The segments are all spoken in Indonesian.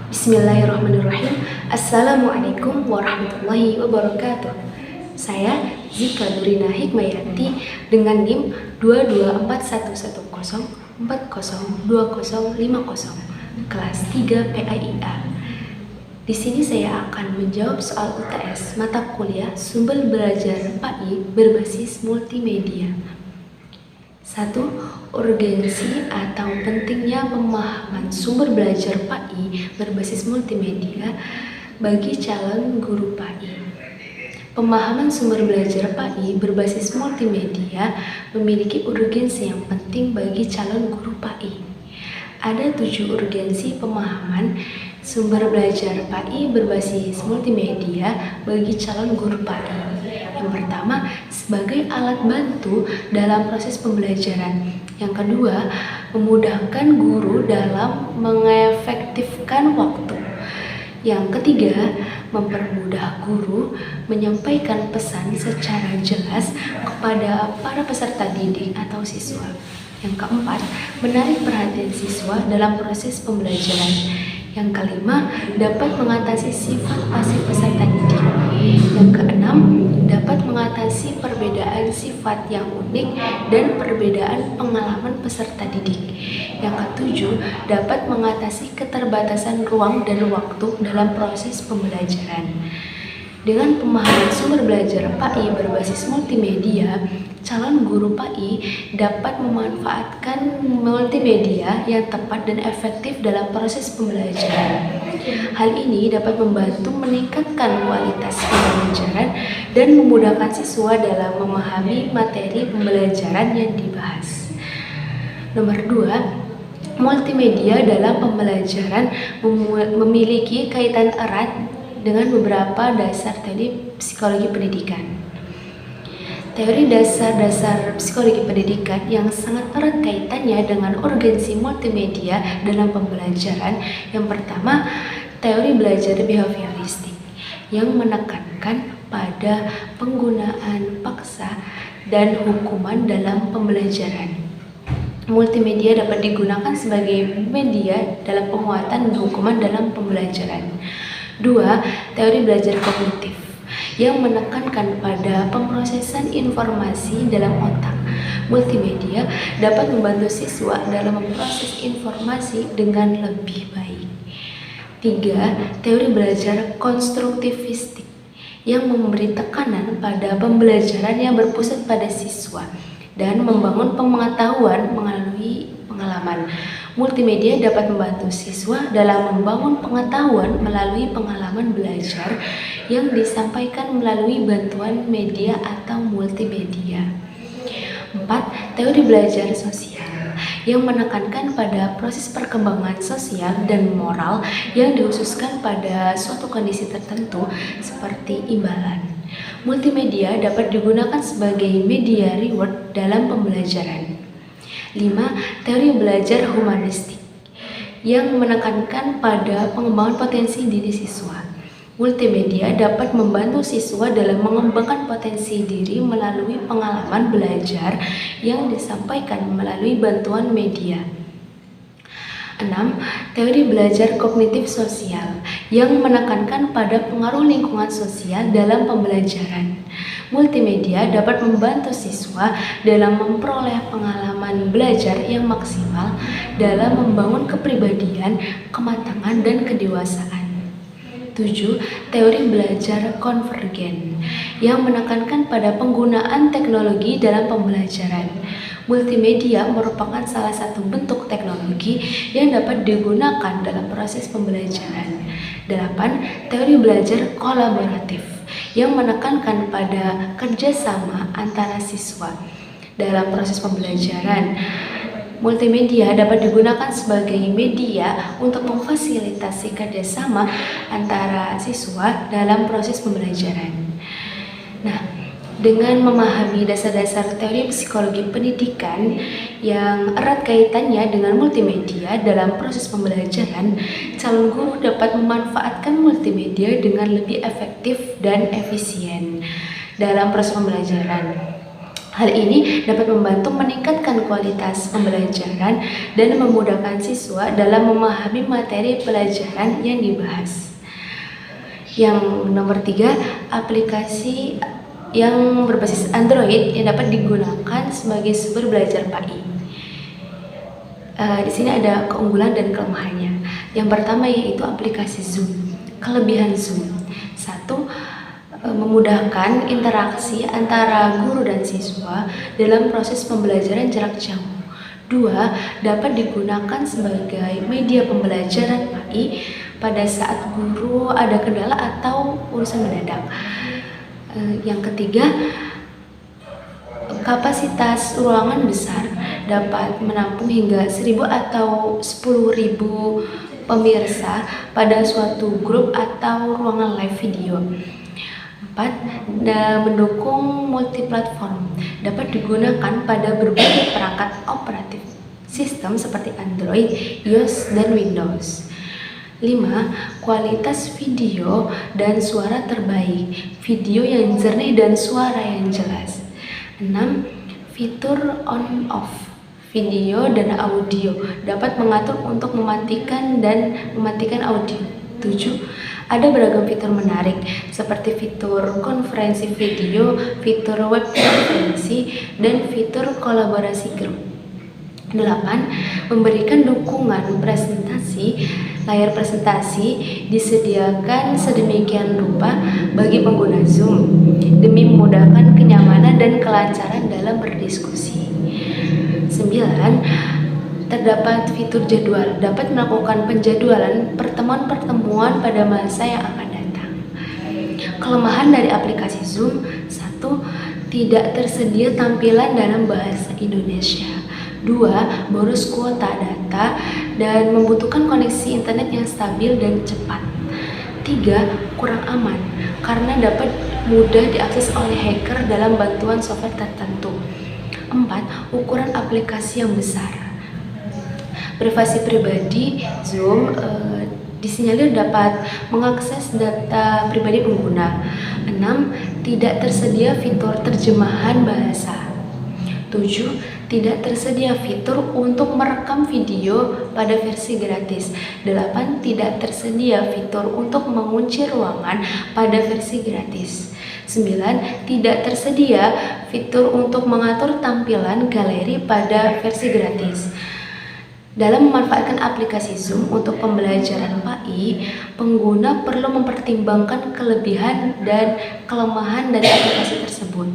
Bismillahirrahmanirrahim. Assalamualaikum warahmatullahi wabarakatuh. Saya Zika Durina Hikmayati dengan NIM 2241140402050 kelas 3 PAIA. Di sini saya akan menjawab soal UTS mata kuliah Sumber Belajar PAI berbasis multimedia. 1. Urgensi atau pentingnya pemahaman sumber belajar PAI berbasis multimedia bagi calon guru PAI. Pemahaman sumber belajar PAI berbasis multimedia memiliki urgensi yang penting bagi calon guru PAI. Ada 7 urgensi pemahaman sumber belajar PAI berbasis multimedia bagi calon guru PAI. Yang pertama, sebagai alat bantu dalam proses pembelajaran. Yang kedua, memudahkan guru dalam mengefektifkan waktu. Yang ketiga, mempermudah guru menyampaikan pesan secara jelas kepada para peserta didik atau siswa. Yang keempat, menarik perhatian siswa dalam proses pembelajaran. Yang kelima, dapat mengatasi sifat pasif peserta didik. Yang keenam, dapat mengatasi perbedaan sifat yang unik dan perbedaan pengalaman peserta didik. Yang ketujuh, dapat mengatasi keterbatasan ruang dan waktu dalam proses pembelajaran. Dengan pemahaman sumber belajar PAI berbasis multimedia, calon guru PAI dapat memanfaatkan multimedia yang tepat dan efektif dalam proses pembelajaran. Hal ini dapat membantu meningkatkan kualitas pembelajaran dan memudahkan siswa dalam memahami materi pembelajaran yang dibahas. Nomor 2, multimedia dalam pembelajaran memiliki kaitan erat dengan beberapa dasar teori psikologi pendidikan. Teori dasar-dasar psikologi pendidikan yang sangat erat kaitannya dengan urgensi multimedia dalam pembelajaran. Yang pertama, teori belajar behavioristik yang menekankan pada penggunaan paksa dan hukuman dalam pembelajaran. Multimedia dapat digunakan sebagai media dalam penguatan dan hukuman dalam pembelajaran. 2. Teori belajar kognitif yang menekankan pada pemrosesan informasi dalam otak. Multimedia dapat membantu siswa dalam memproses informasi dengan lebih baik. 3. Teori belajar konstruktivistik yang memberi tekanan pada pembelajaran yang berpusat pada siswa dan membangun pengetahuan melalui pengalaman. Multimedia dapat membantu siswa dalam membangun pengetahuan melalui pengalaman belajar yang disampaikan melalui bantuan media atau multimedia. 4. Teori belajar sosial yang menekankan pada proses perkembangan sosial dan moral yang dikhususkan pada suatu kondisi tertentu seperti imbalan. Multimedia dapat digunakan sebagai media reward dalam pembelajaran. 5. Teori belajar humanistik yang menekankan pada pengembangan potensi diri siswa. Multimedia dapat membantu siswa dalam mengembangkan potensi diri melalui pengalaman belajar yang disampaikan melalui bantuan media. 6. Teori belajar kognitif sosial yang menekankan pada pengaruh lingkungan sosial dalam pembelajaran. Multimedia dapat membantu siswa dalam memperoleh pengalaman belajar yang maksimal dalam membangun kepribadian, kematangan, dan kedewasaan. 7. Teori belajar konvergen yang menekankan pada penggunaan teknologi dalam pembelajaran. Multimedia merupakan salah satu bentuk teknologi yang dapat digunakan dalam proses pembelajaran. 8. Teori belajar kolaboratif yang menekankan pada kerjasama antara siswa dalam proses pembelajaran. Multimedia dapat digunakan sebagai media untuk memfasilitasi kerjasama antara siswa dalam proses pembelajaran. Nah, dengan memahami dasar-dasar teori psikologi pendidikan yang erat kaitannya dengan multimedia dalam proses pembelajaran, calon guru dapat memanfaatkan multimedia dengan lebih efektif dan efisien dalam proses pembelajaran. Hal ini dapat membantu meningkatkan kualitas pembelajaran dan memudahkan siswa dalam memahami materi pelajaran yang dibahas. Yang nomor 3, aplikasi yang berbasis Android yang dapat digunakan sebagai sumber belajar PAI. Di sini ada keunggulan dan kelemahannya. Yang pertama yaitu aplikasi Zoom. Kelebihan Zoom: 1. Memudahkan interaksi antara guru dan siswa dalam proses pembelajaran jarak jauh. 2. Dapat digunakan sebagai media pembelajaran PAI pada saat guru ada kendala atau urusan mendadak. Yang ketiga, kapasitas ruangan besar, dapat menampung hingga 1.000 atau 10.000 pemirsa pada suatu grup atau ruangan live video. 4. Mendukung multiplatform, dapat digunakan pada berbagai perangkat operatif sistem seperti Android, iOS, dan Windows. 5. Kualitas video dan suara terbaik, video yang jernih dan suara yang jelas. 6. Fitur on-off video dan audio, dapat mengatur untuk mematikan dan mematikan audio. 7. Ada beragam fitur menarik seperti fitur konferensi video, fitur web konferensi, dan fitur kolaborasi grup. 8. Memberikan dukungan presentasi. Layar presentasi disediakan sedemikian rupa bagi pengguna Zoom demi memudahkan kenyamanan dan kelancaran dalam berdiskusi. 9. Terdapat fitur jadwal, dapat melakukan penjadwalan pertemuan-pertemuan pada masa yang akan datang. Kelemahan dari aplikasi Zoom: 1. Tidak tersedia tampilan dalam bahasa Indonesia. 2. Boros kuota data dan membutuhkan koneksi internet yang stabil dan cepat. 3. Kurang aman karena dapat mudah diakses oleh hacker dalam bantuan software tertentu. 4. Ukuran aplikasi yang besar. Privasi pribadi Zoom disinyalir dapat mengakses data pribadi pengguna. 6. Tidak tersedia fitur terjemahan bahasa. 7. Tidak tersedia fitur untuk merekam video pada versi gratis. 8. Tidak tersedia fitur untuk mengunci ruangan pada versi gratis. 9. Tidak tersedia fitur untuk mengatur tampilan galeri pada versi gratis. Dalam memanfaatkan aplikasi Zoom untuk pembelajaran PAI, pengguna perlu mempertimbangkan kelebihan dan kelemahan dari aplikasi tersebut.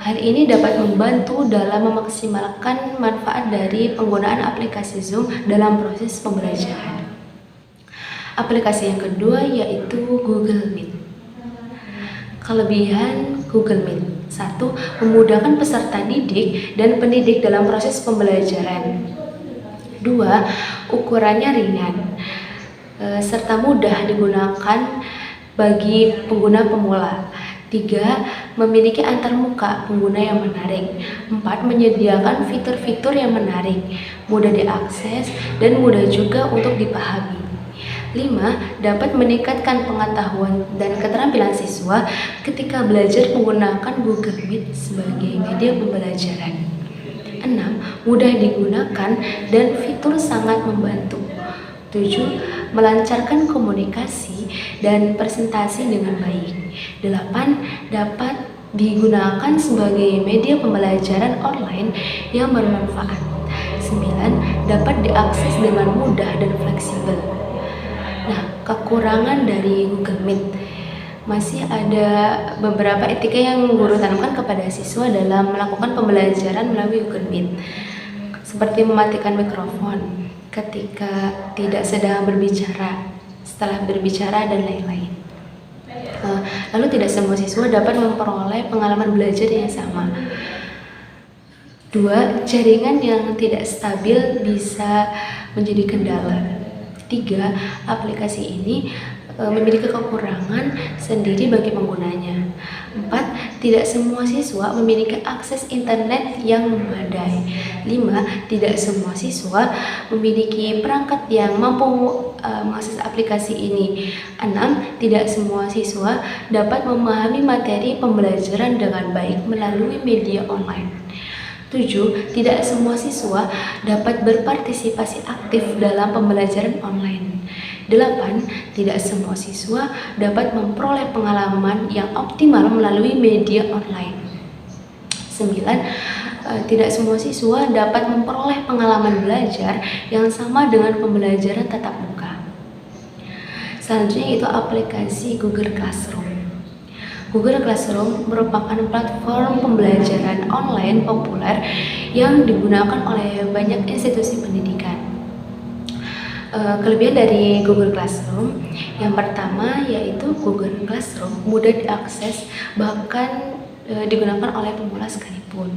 Hal ini dapat membantu dalam memaksimalkan manfaat dari penggunaan aplikasi Zoom dalam proses pembelajaran. Aplikasi yang kedua yaitu Google Meet. Kelebihan Google Meet: 1. Memudahkan peserta didik dan pendidik dalam proses pembelajaran. 2. Ukurannya ringan serta mudah digunakan bagi pengguna pemula. 3. Memiliki antarmuka pengguna yang menarik. 4. Menyediakan fitur-fitur yang menarik, mudah diakses, dan mudah juga untuk dipahami. 5. Dapat meningkatkan pengetahuan dan keterampilan siswa ketika belajar menggunakan Google Meet sebagai media pembelajaran. 6. Mudah digunakan dan fitur sangat membantu. 7. Melancarkan komunikasi dan presentasi dengan baik. 8. Dapat digunakan sebagai media pembelajaran online yang bermanfaat. 9. Dapat diakses dengan mudah dan fleksibel. Nah, kekurangan dari Google Meet: masih ada beberapa etika yang guru tanamkan kepada siswa dalam melakukan pembelajaran melalui Google Meet, seperti mematikan mikrofon ketika tidak sedang berbicara, setelah berbicara, dan lain-lain. Lalu tidak semua siswa dapat memperoleh pengalaman belajar yang sama. 2. Jaringan yang tidak stabil bisa menjadi kendala. 3. Aplikasi ini memiliki kekurangan sendiri bagi penggunanya. 4. Tidak semua siswa memiliki akses internet yang memadai. 5. Tidak semua siswa memiliki perangkat yang mampu mengakses aplikasi ini. 6. Tidak semua siswa dapat memahami materi pembelajaran dengan baik melalui media online. 7. Tidak semua siswa dapat berpartisipasi aktif dalam pembelajaran online. 8. Tidak semua siswa dapat memperoleh pengalaman yang optimal melalui media online. 9. Tidak semua siswa dapat memperoleh pengalaman belajar yang sama dengan pembelajaran tatap muka. Selanjutnya itu aplikasi Google Classroom. Google Classroom merupakan platform pembelajaran online populer yang digunakan oleh banyak institusi pendidikan. Kelebihan dari Google Classroom yang pertama yaitu Google Classroom mudah diakses, bahkan digunakan oleh pemula sekalipun.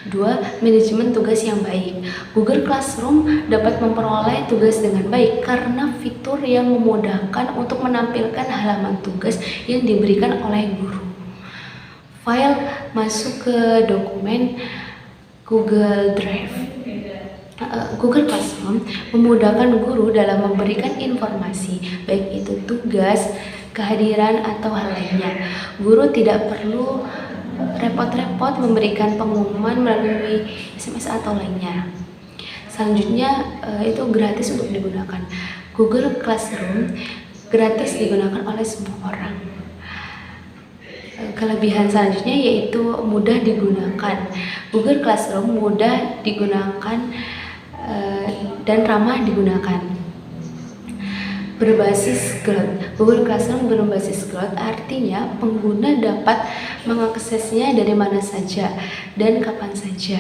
2. Manajemen tugas yang baik. Google Classroom dapat memperoleh tugas dengan baik karena fitur yang memudahkan untuk menampilkan halaman tugas yang diberikan oleh guru. File masuk ke dokumen Google Drive. Google Classroom memudahkan guru dalam memberikan informasi, baik itu tugas, kehadiran, atau hal lainnya. Guru tidak perlu repot-repot memberikan pengumuman melalui SMS atau lainnya. Selanjutnya itu gratis untuk digunakan. Google Classroom gratis digunakan oleh semua orang. Kelebihan selanjutnya yaitu mudah digunakan. Google Classroom mudah digunakan dan ramah digunakan. Berbasis cloud. Google Classroom berbasis cloud artinya pengguna dapat mengaksesnya dari mana saja dan kapan saja.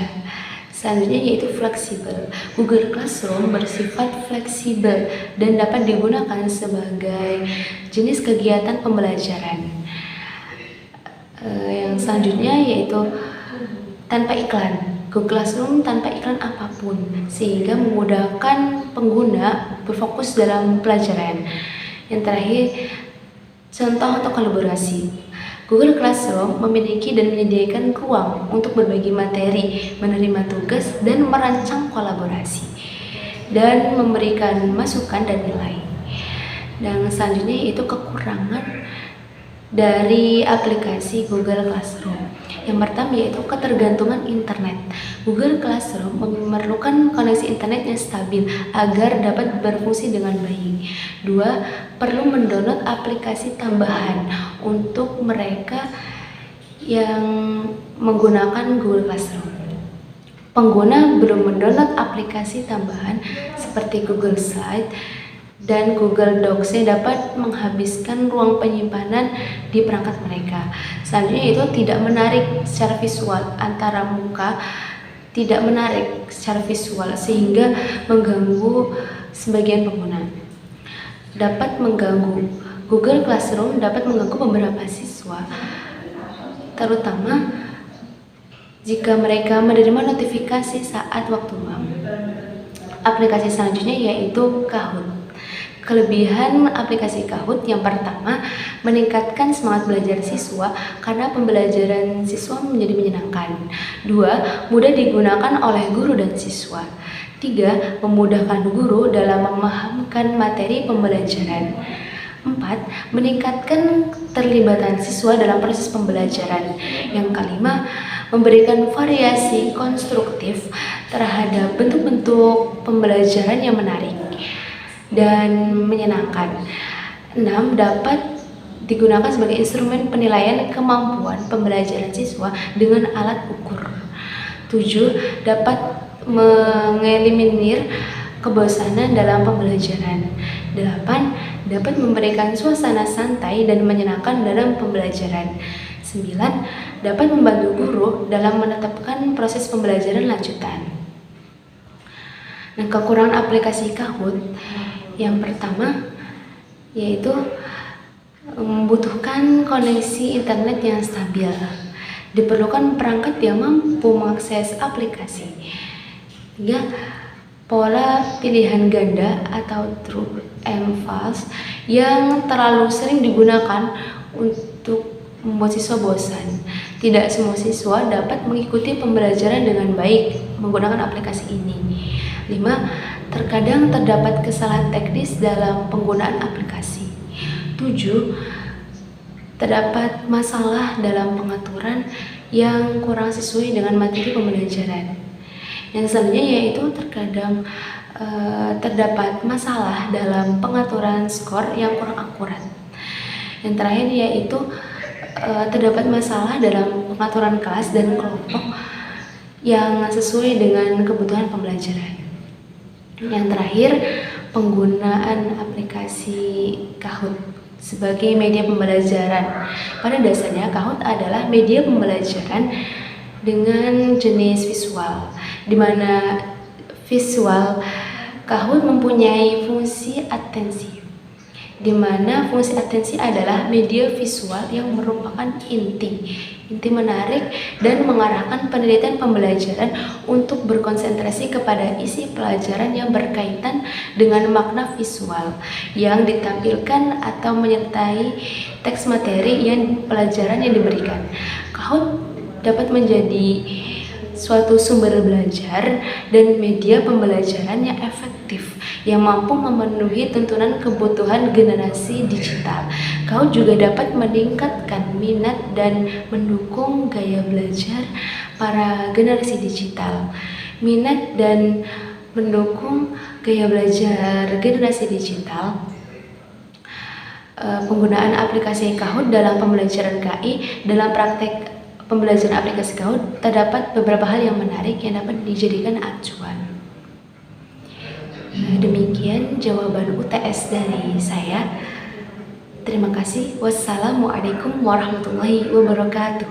Selanjutnya yaitu fleksibel. Google Classroom bersifat fleksibel dan dapat digunakan sebagai jenis kegiatan pembelajaran. Yang selanjutnya yaitu tanpa iklan. Google Classroom tanpa iklan apapun, sehingga memudahkan pengguna berfokus dalam pelajaran. Yang terakhir, contoh untuk kolaborasi. Google Classroom memiliki dan menyediakan ruang untuk berbagi materi, menerima tugas, dan merancang kolaborasi, dan memberikan masukan dan nilai. Dan selanjutnya itu kekurangan dari aplikasi Google Classroom. Yang pertama yaitu ketergantungan internet. Google Classroom memerlukan koneksi internet yang stabil agar dapat berfungsi dengan baik. 2. Perlu mendownload aplikasi tambahan untuk mereka yang menggunakan Google Classroom. Pengguna belum mendownload aplikasi tambahan seperti Google Slide dan Google Docs yang dapat menghabiskan ruang penyimpanan di perangkat mereka. Selanjutnya itu tidak menarik secara visual antara muka, tidak menarik secara visual sehingga mengganggu sebagian pengguna. Dapat mengganggu. Google Classroom dapat mengganggu beberapa siswa, terutama jika mereka menerima notifikasi saat waktu luang. Aplikasi selanjutnya yaitu Kahoot. Kelebihan aplikasi Kahoot yang pertama, meningkatkan semangat belajar siswa karena pembelajaran siswa menjadi menyenangkan. 2. Mudah digunakan oleh guru dan siswa. 3. Memudahkan guru dalam memahamkan materi pembelajaran. 4. Meningkatkan keterlibatan siswa dalam proses pembelajaran. Yang kelima, memberikan variasi konstruktif terhadap bentuk-bentuk pembelajaran yang menarik dan menyenangkan. 6. Dapat digunakan sebagai instrumen penilaian kemampuan pembelajaran siswa dengan alat ukur. 7. Dapat mengeliminir kebosanan dalam pembelajaran. 8. Dapat memberikan suasana santai dan menyenangkan dalam pembelajaran. 9. Dapat membantu guru dalam menetapkan proses pembelajaran lanjutan. Nah, kekurangan aplikasi Kahoot yang pertama yaitu membutuhkan koneksi internet yang stabil. Diperlukan perangkat yang mampu mengakses aplikasi. 3. Pola pilihan ganda atau true and false yang terlalu sering digunakan untuk membuat siswa bosan. Tidak semua siswa dapat mengikuti pembelajaran dengan baik menggunakan aplikasi ini. 5. terkadang terdapat kesalahan teknis dalam penggunaan aplikasi. 7. Terdapat masalah dalam pengaturan yang kurang sesuai dengan materi pembelajaran. Yang selanjutnya yaitu terkadang terdapat masalah dalam pengaturan skor yang kurang akurat. Yang terakhir yaitu terdapat masalah dalam pengaturan kelas dan kelompok yang sesuai dengan kebutuhan pembelajaran. Yang terakhir, penggunaan aplikasi Kahoot sebagai media pembelajaran. Pada dasarnya, Kahoot adalah media pembelajaran dengan jenis visual, di mana visual Kahoot mempunyai fungsi atensi, di mana fungsi atensi adalah media visual yang merupakan inti menarik dan mengarahkan penelitian pembelajaran untuk berkonsentrasi kepada isi pelajaran yang berkaitan dengan makna visual yang ditampilkan atau menyertai teks materi pelajaran yang diberikan. Kahoot dapat menjadi suatu sumber belajar dan media pembelajaran yang efektif yang mampu memenuhi tuntunan kebutuhan generasi digital. Kahoot juga dapat meningkatkan minat dan mendukung gaya belajar para generasi digital. Minat dan mendukung gaya belajar generasi digital. Penggunaan aplikasi Kahoot dalam pembelajaran KI dalam praktek pembelajaran aplikasi Kahoot terdapat beberapa hal yang menarik yang dapat dijadikan acuan. Demikian jawaban UTS dari saya. Terima kasih. Wassalamualaikum warahmatullahi wabarakatuh.